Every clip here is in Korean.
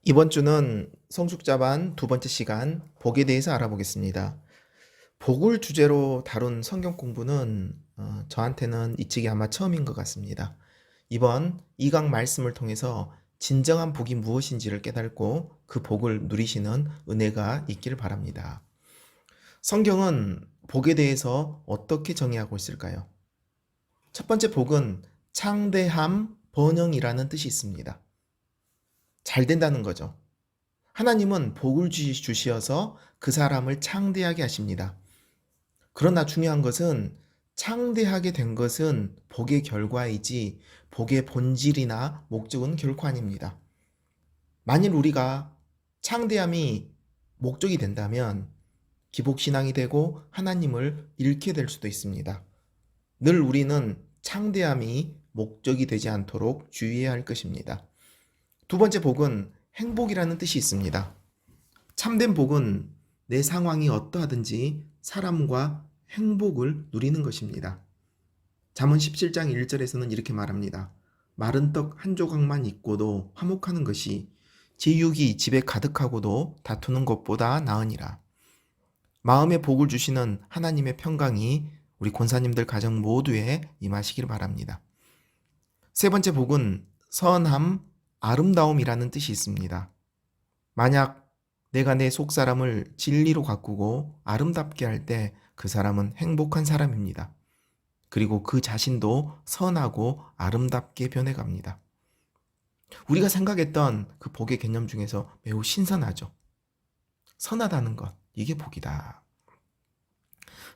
이번 주는 성숙자반 두 번째 시간 복에 대해서 알아보겠습니다. 복을 주제로 다룬 성경 공부는 저한테는 이 책이 아마 처음인 것 같습니다. 이번 2강 말씀을 통해서 진정한 복이 무엇인지를 깨닫고 그 복을 누리시는 은혜가 있기를 바랍니다. 성경은 복에 대해서 어떻게 정의하고 있을까요? 첫 번째 복은 창대함, 번영이라는 뜻이 있습니다. 잘 된다는 거죠. 하나님은 복을 주시어서 그 사람을 창대하게 하십니다. 그러나 중요한 것은 창대하게 된 것은 복의 결과이지 복의 본질이나 목적은 결코 아닙니다. 만일 우리가 창대함이 목적이 된다면 기복신앙이 되고 하나님을 잃게 될 수도 있습니다. 늘 우리는 창대함이 목적이 되지 않도록 주의해야 할 것입니다. 두 번째 복은 행복이라는 뜻이 있습니다. 참된 복은 내 상황이 어떠하든지 사람과 행복을 누리는 것입니다. 잠언 17장 1절에서는 이렇게 말합니다. 마른 떡 한 조각만 있고도 화목하는 것이 제 육이 집에 가득하고도 다투는 것보다 나으니라. 마음에 복을 주시는 하나님의 평강이 우리 권사님들 가정 모두에 임하시길 바랍니다. 세 번째 복은 선함, 아름다움이라는 뜻이 있습니다. 만약 내가 내 속사람을 진리로 가꾸고 아름답게 할 때 그 사람은 행복한 사람입니다. 그리고 그 자신도 선하고 아름답게 변해갑니다. 우리가 생각했던 그 복의 개념 중에서 매우 신선하죠. 선하다는 것, 이게 복이다.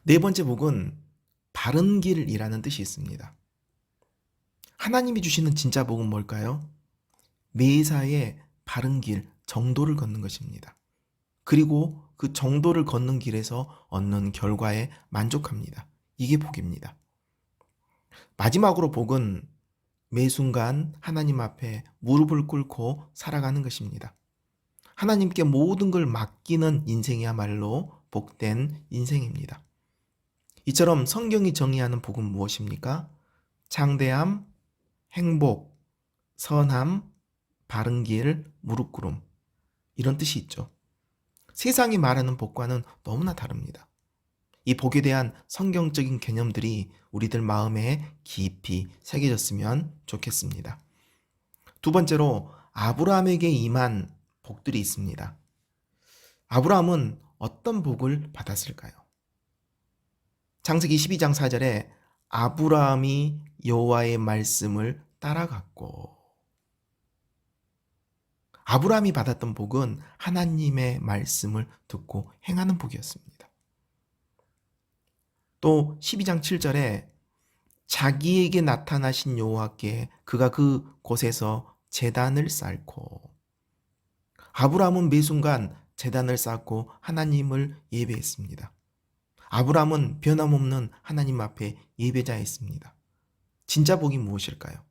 네 번째 복은 바른 길이라는 뜻이 있습니다. 하나님이 주시는 진짜 복은 뭘까요? 매사에 바른 길, 정도를 걷는 것입니다. 그리고 그 정도를 걷는 길에서 얻는 결과에 만족합니다. 이게 복입니다. 마지막으로 복은 매 순간 하나님 앞에 무릎을 꿇고 살아가는 것입니다. 하나님께 모든 걸 맡기는 인생이야말로 복된 인생입니다. 이처럼 성경이 정의하는 복은 무엇입니까? 창대함, 행복, 선함, 바른 길, 무릎 꿇음, 이런 뜻이 있죠. 세상이 말하는 복과는 너무나 다릅니다. 이 복에 대한 성경적인 개념들이 우리들 마음에 깊이 새겨졌으면 좋겠습니다. 두 번째로 아브라함에게 임한 복들이 있습니다. 아브라함은 어떤 복을 받았을까요? 창세기 12장 4절에 아브라함이 여호와의 말씀을 따라갔고, 아브라함이 받았던 복은 하나님의 말씀을 듣고 행하는 복이었습니다. 또 12장 7절에 자기에게 나타나신 여호와께 그가 그 곳에서 제단을 쌓고, 아브라함은 매 순간 제단을 쌓고 하나님을 예배했습니다. 아브라함은 변함없는 하나님 앞에 예배자였습니다. 진짜 복이 무엇일까요?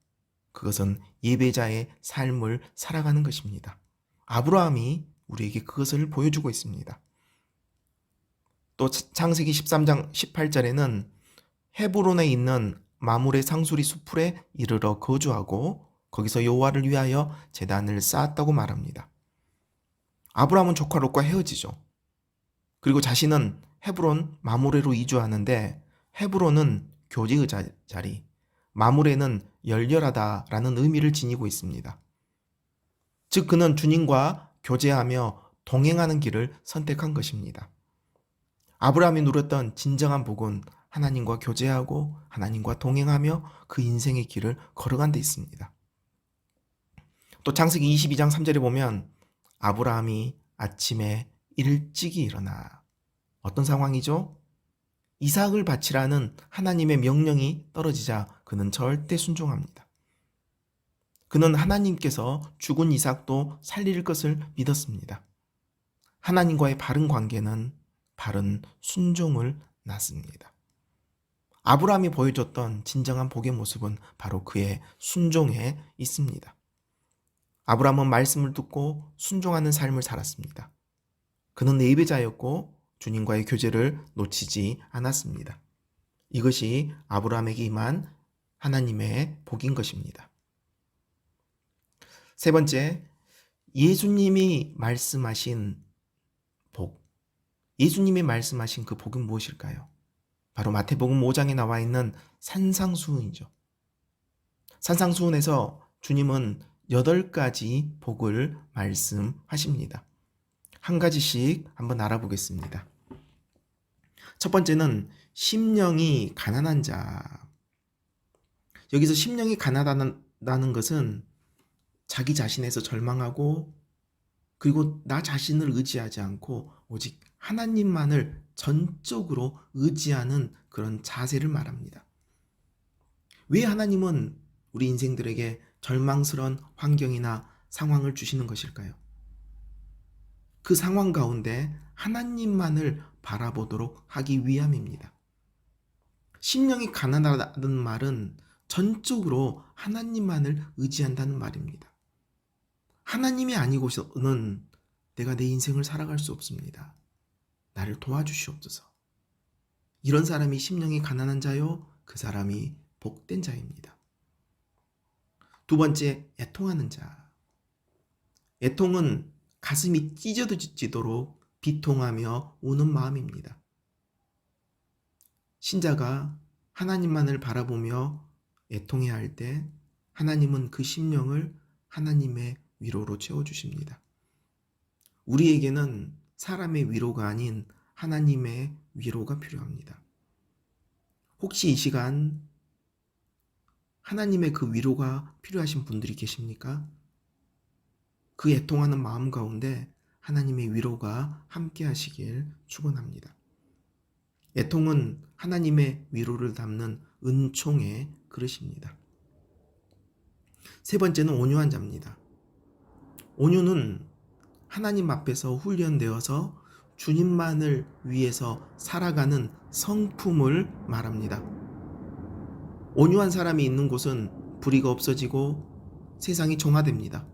그것은 예배자의 삶을 살아가는 것입니다. 아브라함이 우리에게 그것을 보여주고 있습니다. 또 창세기 13장 18절에는 헤브론에 있는 마므레 상수리 수풀에 이르러 거주하고 거기서 여호와를 위하여 제단을 쌓았다고 말합니다. 아브라함은 조카 롯과 헤어지죠. 그리고 자신은 헤브론 마므레로 이주하는데, 헤브론은 교제의 자리, 마므레는 열렬하다라는 의미를 지니고 있습니다. 즉 그는 주님과 교제하며 동행하는 길을 선택한 것입니다. 아브라함이 누렸던 진정한 복은 하나님과 교제하고 하나님과 동행하며 그 인생의 길을 걸어간 데 있습니다. 또 창세기 22장 3절에 보면 아브라함이 아침에 일찍이 일어나, 어떤 상황이죠? 이삭을 바치라는 하나님의 명령이 떨어지자 그는 절대 순종합니다. 그는 하나님께서 죽은 이삭도 살릴 것을 믿었습니다. 하나님과의 바른 관계는 바른 순종을 낳습니다. 아브라함이 보여줬던 진정한 복의 모습은 바로 그의 순종에 있습니다. 아브라함은 말씀을 듣고 순종하는 삶을 살았습니다. 그는 예배자였고 주님과의 교제를 놓치지 않았습니다. 이것이 아브라함에게 임한 하나님의 복인 것입니다. 세 번째, 예수님이 말씀하신 복, 예수님이 말씀하신 그 복은 무엇일까요? 바로 마태복음 5장에 나와 있는 산상수훈이죠. 산상수훈에서 주님은 8가지 복을 말씀하십니다. 한 가지씩 한번 알아보겠습니다. 첫 번째는 심령이 가난한 자. 여기서 심령이 가난하다는 것은 자기 자신에서 절망하고 그리고 나 자신을 의지하지 않고 오직 하나님만을 전적으로 의지하는 그런 자세를 말합니다. 왜 하나님은 우리 인생들에게 절망스러운 환경이나 상황을 주시는 것일까요? 그 상황 가운데 하나님만을 바라보도록 하기 위함입니다. 심령이 가난하다는 말은 전적으로 하나님만을 의지한다는 말입니다. 하나님이 아니고서는 내가 내 인생을 살아갈 수 없습니다. 나를 도와주시옵소서. 이런 사람이 심령이 가난한 자요, 그 사람이 복된 자입니다. 두 번째, 애통하는 자. 애통은 가슴이 찢어지도록 비통하며 우는 마음입니다. 신자가 하나님만을 바라보며 애통해야 할 때 하나님은 그 심령을 하나님의 위로로 채워주십니다. 우리에게는 사람의 위로가 아닌 하나님의 위로가 필요합니다. 혹시 이 시간 하나님의 그 위로가 필요하신 분들이 계십니까? 그 애통하는 마음 가운데 하나님의 위로가 함께 하시길 축원합니다. 애통은 하나님의 위로를 담는 은총의 그릇입니다. 세 번째는 온유한 자입니다. 온유는 하나님 앞에서 훈련되어서 주님만을 위해서 살아가는 성품을 말합니다. 온유한 사람이 있는 곳은 불의가 없어지고 세상이 정화됩니다.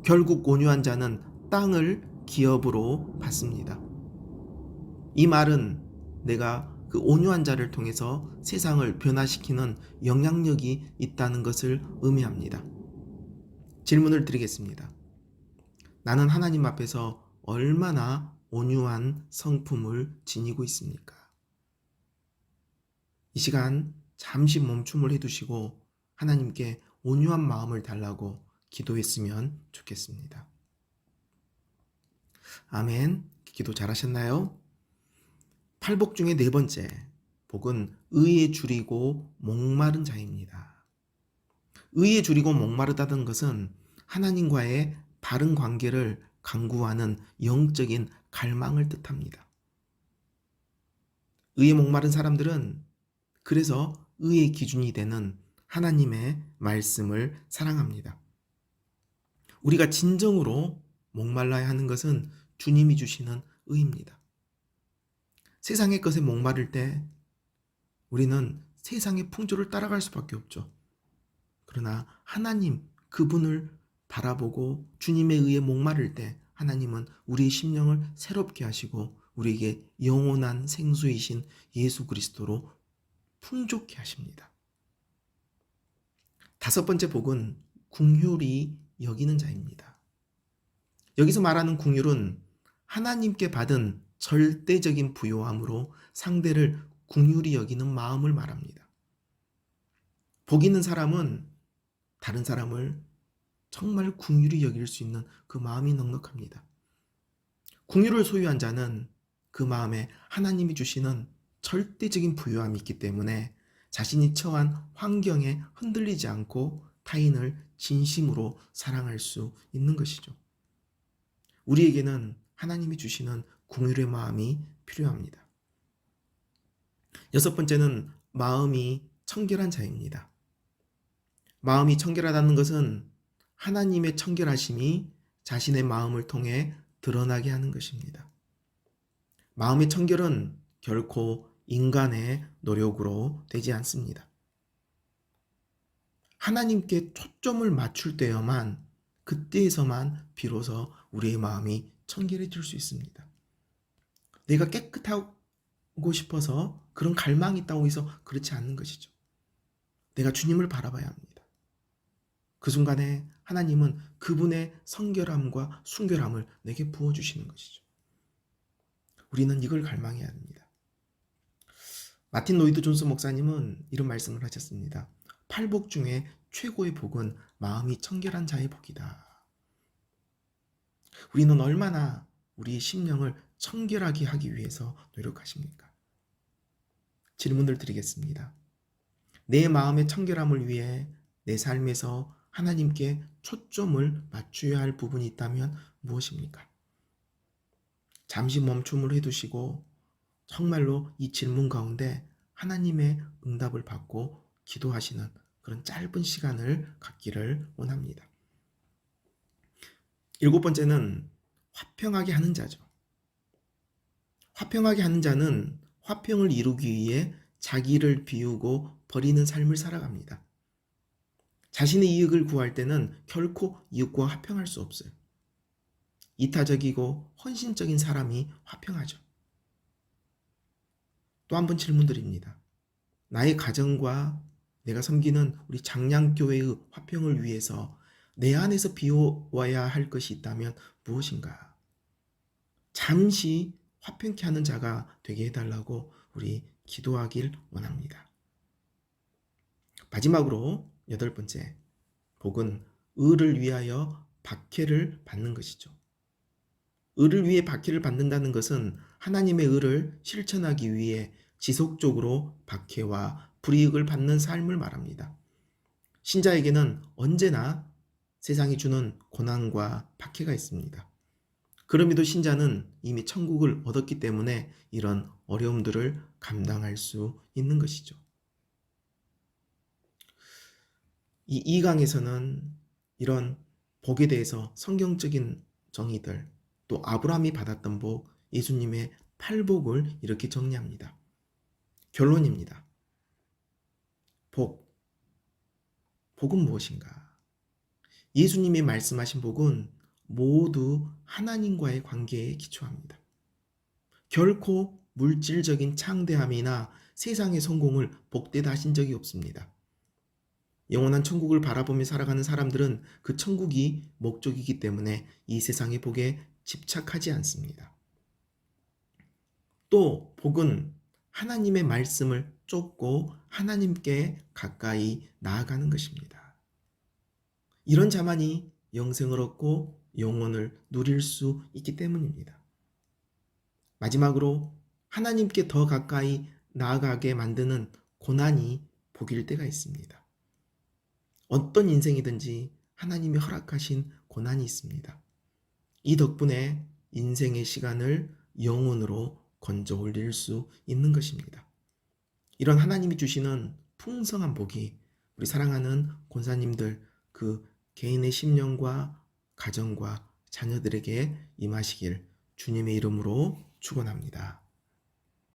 결국 온유한 자는 땅을 기업으로 받습니다. 이 말은 내가 그 온유한 자를 통해서 세상을 변화시키는 영향력이 있다는 것을 의미합니다. 질문을 드리겠습니다. 나는 하나님 앞에서 얼마나 온유한 성품을 지니고 있습니까? 이 시간 잠시 멈춤을 해두시고 하나님께 온유한 마음을 달라고 기도했으면 좋겠습니다. 아멘. 기도 잘하셨나요? 팔복 중에 네 번째, 복은 의에 줄이고 목마른 자입니다. 의에 줄이고 목마르다는 것은 하나님과의 바른 관계를 강구하는 영적인 갈망을 뜻합니다. 의에 목마른 사람들은 그래서 의의 기준이 되는 하나님의 말씀을 사랑합니다. 우리가 진정으로 목말라야 하는 것은 주님이 주시는 의입니다. 세상의 것에 목마를 때 우리는 세상의 풍조를 따라갈 수밖에 없죠. 그러나 하나님 그분을 바라보고 주님의 의에 목마를 때 하나님은 우리의 심령을 새롭게 하시고 우리에게 영원한 생수이신 예수 그리스도로 풍족케 하십니다. 다섯 번째 복은 긍휼히 여기는 자입니다. 여기서 말하는 긍휼은 하나님께 받은 절대적인 부요함으로 상대를 긍휼히 여기는 마음을 말합니다. 복 있는 사람은 다른 사람을 정말 긍휼히 여길 수 있는 그 마음이 넉넉합니다. 긍휼을 소유한 자는 그 마음에 하나님이 주시는 절대적인 부요함이 있기 때문에 자신이 처한 환경에 흔들리지 않고 타인을 진심으로 사랑할 수 있는 것이죠. 우리에게는 하나님이 주시는 긍휼의 마음이 필요합니다. 여섯 번째는 마음이 청결한 자입니다. 마음이 청결하다는 것은 하나님의 청결하심이 자신의 마음을 통해 드러나게 하는 것입니다. 마음의 청결은 결코 인간의 노력으로 되지 않습니다. 하나님께 초점을 맞출 때여만 그때에서만 비로소 우리의 마음이 청결해질 수 있습니다. 내가 깨끗하고 싶어서 그런 갈망이 있다고 해서 그렇지 않는 것이죠. 내가 주님을 바라봐야 합니다. 그 순간에 하나님은 그분의 성결함과 순결함을 내게 부어주시는 것이죠. 우리는 이걸 갈망해야 합니다. 마틴 로이드 존스 목사님은 이런 말씀을 하셨습니다. 팔복 중에 최고의 복은 마음이 청결한 자의 복이다. 우리는 얼마나 우리의 심령을 청결하게 하기 위해서 노력하십니까? 질문을 드리겠습니다. 내 마음의 청결함을 위해 내 삶에서 하나님께 초점을 맞춰야 할 부분이 있다면 무엇입니까? 잠시 멈춤을 해두시고 정말로 이 질문 가운데 하나님의 응답을 받고 기도하시는 그런 짧은 시간을 갖기를 원합니다. 7번째는 화평하게 하는 자죠. 화평하게 하는 자는 화평을 이루기 위해 자기를 비우고 버리는 삶을 살아갑니다. 자신의 이익을 구할 때는 결코 이웃과 화평할 수 없어요. 이타적이고 헌신적인 사람이 화평하죠. 또 한 번 질문드립니다. 나의 가정과 내가 섬기는 우리 장량교회의 화평을 위해서 내 안에서 비워야 할 것이 있다면 무엇인가? 잠시 화평케 하는 자가 되게 해달라고 우리 기도하길 원합니다. 마지막으로 8번째, 복은 의를 위하여 박해를 받는 것이죠. 의를 위해 박해를 받는다는 것은 하나님의 의를 실천하기 위해 지속적으로 박해와 불이익을 받는 삶을 말합니다. 신자에게는 언제나 세상이 주는 고난과 박해가 있습니다. 그럼에도 신자는 이미 천국을 얻었기 때문에 이런 어려움들을 감당할 수 있는 것이죠. 이 2강에서는 이런 복에 대해서 성경적인 정의들, 또 아브라함이 받았던 복, 예수님의 팔복을 이렇게 정리합니다. 결론입니다. 복은 무엇인가? 예수님이 말씀하신 복은 모두 하나님과의 관계에 기초합니다. 결코 물질적인 창대함이나 세상의 성공을 복되다 하신 적이 없습니다. 영원한 천국을 바라보며 살아가는 사람들은 그 천국이 목적이기 때문에 이 세상의 복에 집착하지 않습니다. 또 복은 하나님의 말씀을 쫓고 하나님께 가까이 나아가는 것입니다. 이런 자만이 영생을 얻고 영혼을 누릴 수 있기 때문입니다. 마지막으로 하나님께 더 가까이 나아가게 만드는 고난이 복일 때가 있습니다. 어떤 인생이든지 하나님이 허락하신 고난이 있습니다. 이 덕분에 인생의 시간을 영혼으로 건져 올릴 수 있는 것입니다. 이런 하나님이 주시는 풍성한 복이 우리 사랑하는 권사님들 그 개인의 심령과 가정과 자녀들에게 임하시길 주님의 이름으로 축원합니다.